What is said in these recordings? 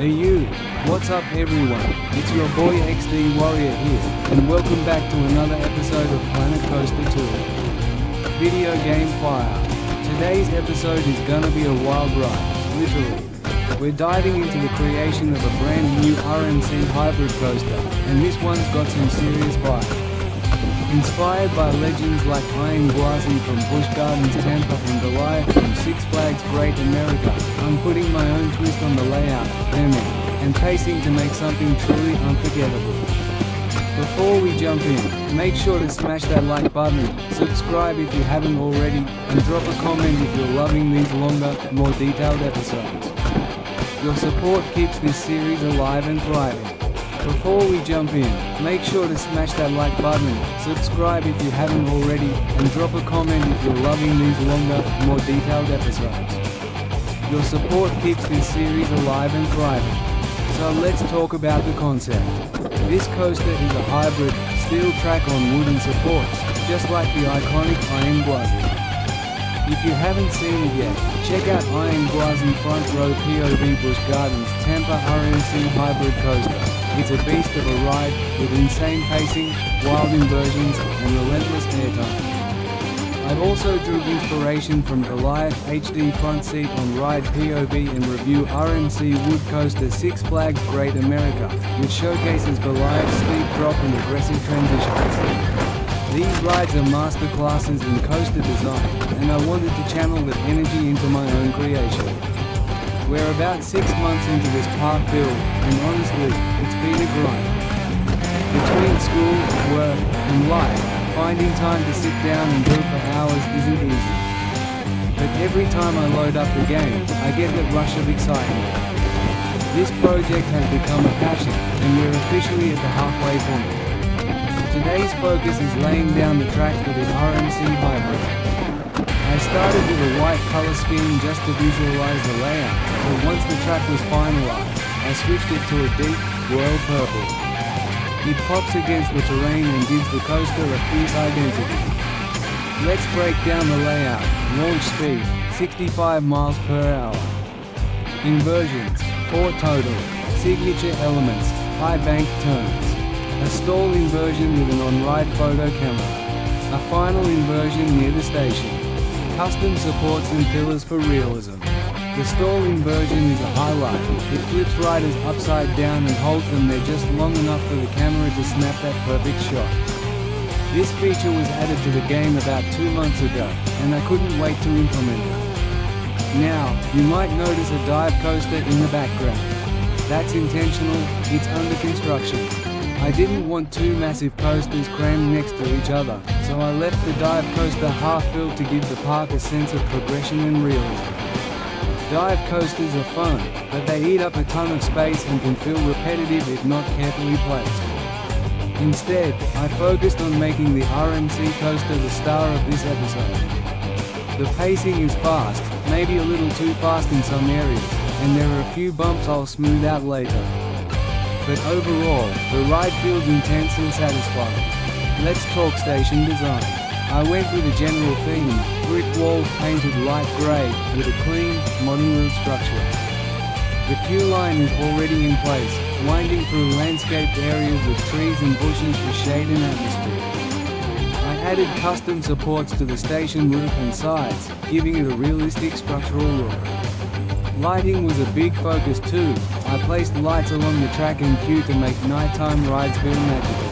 Hey you, what's up everyone, it's your boy XD Warrior here, and welcome back to another episode of Planet Coaster Tour. Video game fire. Today's episode is gonna be a wild ride, literally. We're diving into the creation of a brand new RMC Hybrid coaster, and this one's got some serious fire. Inspired by legends like Iron Gwazi from Busch Gardens Tampa and Goliath from Six Flags Great America, I'm putting my own twist on the layout, theming, and pacing to make something truly unforgettable. Before we jump in, make sure to smash that like button, subscribe if you haven't already, and drop a comment if you're loving these longer, more detailed episodes. Your support keeps this series alive and thriving. Before we jump in, make sure to smash that like button, subscribe if you haven't already, and drop a comment if you're loving these longer, more detailed episodes. Your support keeps this series alive and thriving. So let's talk about the concept. This coaster is a hybrid, steel track on wooden supports, just like the iconic Iron Gwazi. If you haven't seen it yet, check out Iron Gwazi Front Row POV Busch Gardens Tampa RMC Hybrid Coaster. It's a beast of a ride, with insane pacing, wild inversions, and relentless airtime. I also drew inspiration from Goliath HD front seat on ride POV and review RMC Wood Coaster Six Flags Great America, which showcases Goliath's steep drop and aggressive transitions. These rides are masterclasses in coaster design, and I wanted to channel that energy into my own creation. We're about 6 months into this park build, and honestly, it's been a grind. Between school, work, and life, finding time to sit down and build for hours isn't easy. But every time I load up the game, I get that rush of excitement. This project has become a passion, and we're officially at the halfway point. Today's focus is laying down the track for the RMC Hybrid. I started with a white color scheme just to visualize the layout, but once the track was finalized, I switched it to a deep, royal purple. It pops against the terrain and gives the coaster a fierce identity. Let's break down the layout. Launch speed, 65 miles per hour. Inversions, 4 total. Signature elements, high bank turns. A stall inversion with an on-ride photo camera. A final inversion near the station. Custom supports and pillars for realism. The stall inversion is a highlight. It flips riders upside down and holds them there just long enough for the camera to snap that perfect shot. This feature was added to the game about 2 months ago, and I couldn't wait to implement it. Now, you might notice a dive coaster in the background. That's intentional, it's under construction. I didn't want 2 massive coasters crammed next to each other, so I left the dive coaster half-built to give the park a sense of progression and realism. Dive coasters are fun, but they eat up a ton of space and can feel repetitive if not carefully placed. Instead, I focused on making the RMC coaster the star of this episode. The pacing is fast, maybe a little too fast in some areas, and there are a few bumps I'll smooth out later. But overall, the ride feels intense and satisfying. Let's talk station design. I went with a general theme, brick walls painted light grey, with a clean, modern roof structure. The queue line is already in place, winding through landscaped areas with trees and bushes for shade and atmosphere. I added custom supports to the station roof and sides, giving it a realistic structural look. Lighting was a big focus too. I placed lights along the track and queue to make nighttime rides feel magical.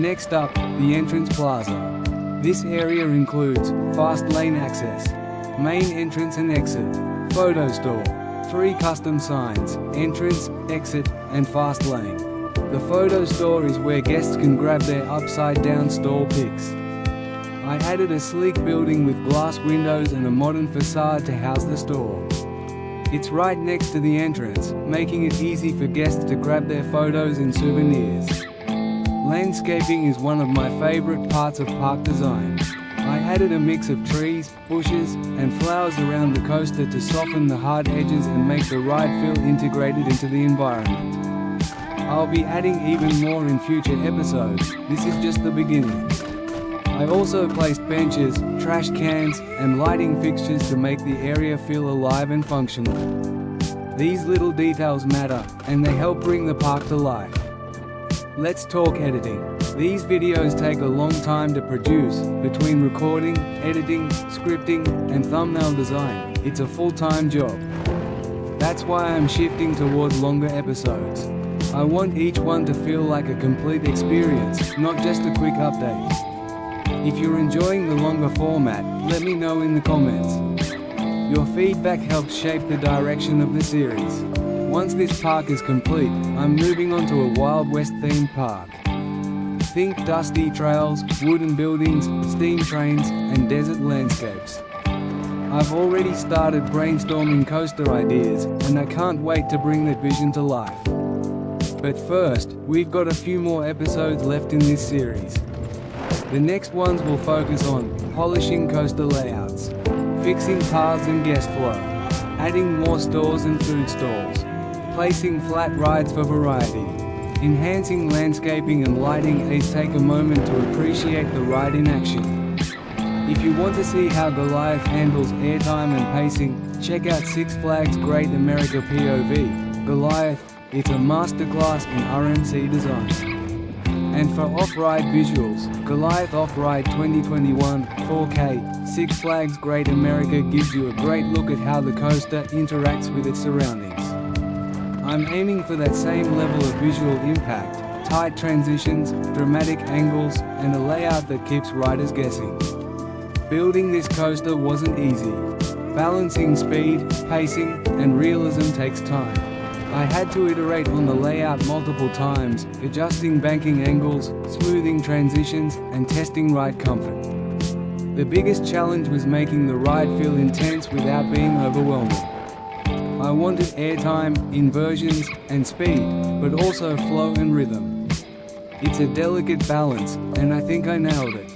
Next up, the entrance plaza. This area includes fast lane access, main entrance and exit, photo store, 3 custom signs, entrance, exit, and fast lane. The photo store is where guests can grab their upside-down store pics. I added a sleek building with glass windows and a modern facade to house the store. It's right next to the entrance, making it easy for guests to grab their photos and souvenirs. Landscaping is one of my favorite parts of park design. I added a mix of trees, bushes, and flowers around the coaster to soften the hard edges and make the ride feel integrated into the environment. I'll be adding even more in future episodes. This is just the beginning. I also placed benches, trash cans, and lighting fixtures to make the area feel alive and functional. These little details matter, and they help bring the park to life. Let's talk editing. These videos take a long time to produce. Between recording, editing, scripting, and thumbnail design, it's a full-time job. That's why I'm shifting toward longer episodes. I want each one to feel like a complete experience, not just a quick update. If you're enjoying the longer format, let me know in the comments. Your feedback helps shape the direction of the series. Once this park is complete, I'm moving on to a Wild West themed park. Think dusty trails, wooden buildings, steam trains, and desert landscapes. I've already started brainstorming coaster ideas, and I can't wait to bring that vision to life. But first, we've got a few more episodes left in this series. The next ones will focus on polishing coaster layouts, fixing paths and guest flow, adding more stores and food stalls, placing flat rides for variety, enhancing landscaping and lighting. Please take a moment to appreciate the ride in action. If you want to see how Goliath handles airtime and pacing, check out Six Flags Great America POV, Goliath. It's a masterclass in RMC design. And for off-ride visuals, Goliath Off-Ride 2021 4K, Six Flags Great America gives you a great look at how the coaster interacts with its surroundings. I'm aiming for that same level of visual impact, tight transitions, dramatic angles, and a layout that keeps riders guessing. Building this coaster wasn't easy. Balancing speed, pacing, and realism takes time. I had to iterate on the layout multiple times, adjusting banking angles, smoothing transitions, and testing ride comfort. The biggest challenge was making the ride feel intense without being overwhelming. I wanted airtime, inversions, and speed, but also flow and rhythm. It's a delicate balance, and I think I nailed it.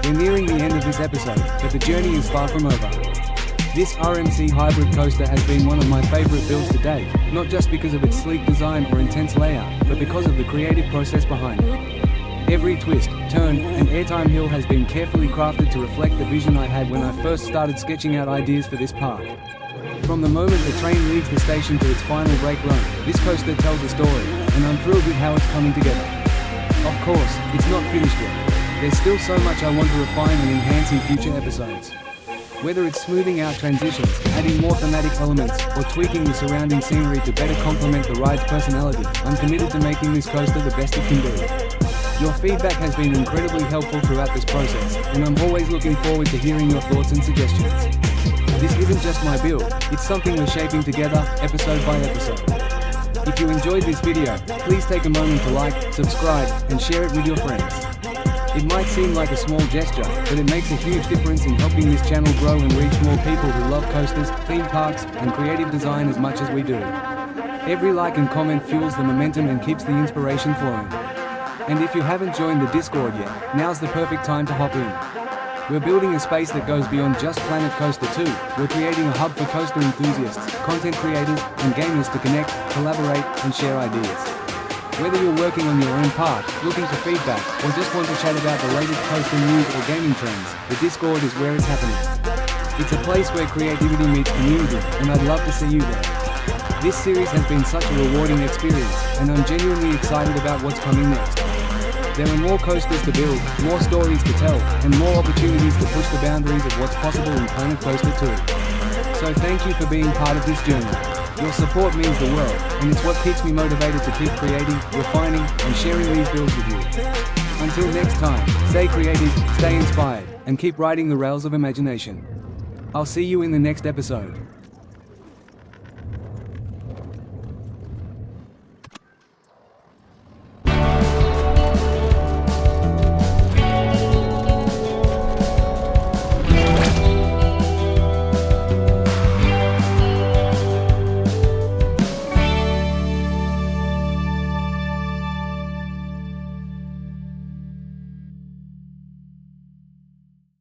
We're nearing the end of this episode, but the journey is far from over. This RMC Hybrid coaster has been one of my favorite builds to date, not just because of its sleek design or intense layout, but because of the creative process behind it. Every twist, turn, and airtime hill has been carefully crafted to reflect the vision I had when I first started sketching out ideas for this park. From the moment the train leaves the station to its final brake run, this coaster tells a story, and I'm thrilled with how it's coming together. Of course, it's not finished yet. There's still so much I want to refine and enhance in future episodes. Whether it's smoothing out transitions, adding more thematic elements, or tweaking the surrounding scenery to better complement the ride's personality, I'm committed to making this coaster the best it can be. Your feedback has been incredibly helpful throughout this process, and I'm always looking forward to hearing your thoughts and suggestions. This isn't just my build, it's something we're shaping together, episode by episode. If you enjoyed this video, please take a moment to like, subscribe, and share it with your friends. It might seem like a small gesture, but it makes a huge difference in helping this channel grow and reach more people who love coasters, theme parks, and creative design as much as we do. Every like and comment fuels the momentum and keeps the inspiration flowing. And if you haven't joined the Discord yet, now's the perfect time to hop in. We're building a space that goes beyond just Planet Coaster 2. We're creating a hub for coaster enthusiasts, content creators, and gamers to connect, collaborate, and share ideas. Whether you're working on your own park, looking for feedback, or just want to chat about the latest coaster news or gaming trends, the Discord is where it's happening. It's a place where creativity meets community, and I'd love to see you there. This series has been such a rewarding experience, and I'm genuinely excited about what's coming next. There are more coasters to build, more stories to tell, and more opportunities to push the boundaries of what's possible in Planet Coaster 2. So thank you for being part of this journey. Your support means the world, and it's what keeps me motivated to keep creating, refining, and sharing these builds with you. Until next time, stay creative, stay inspired, and keep riding the rails of imagination. I'll see you in the next episode.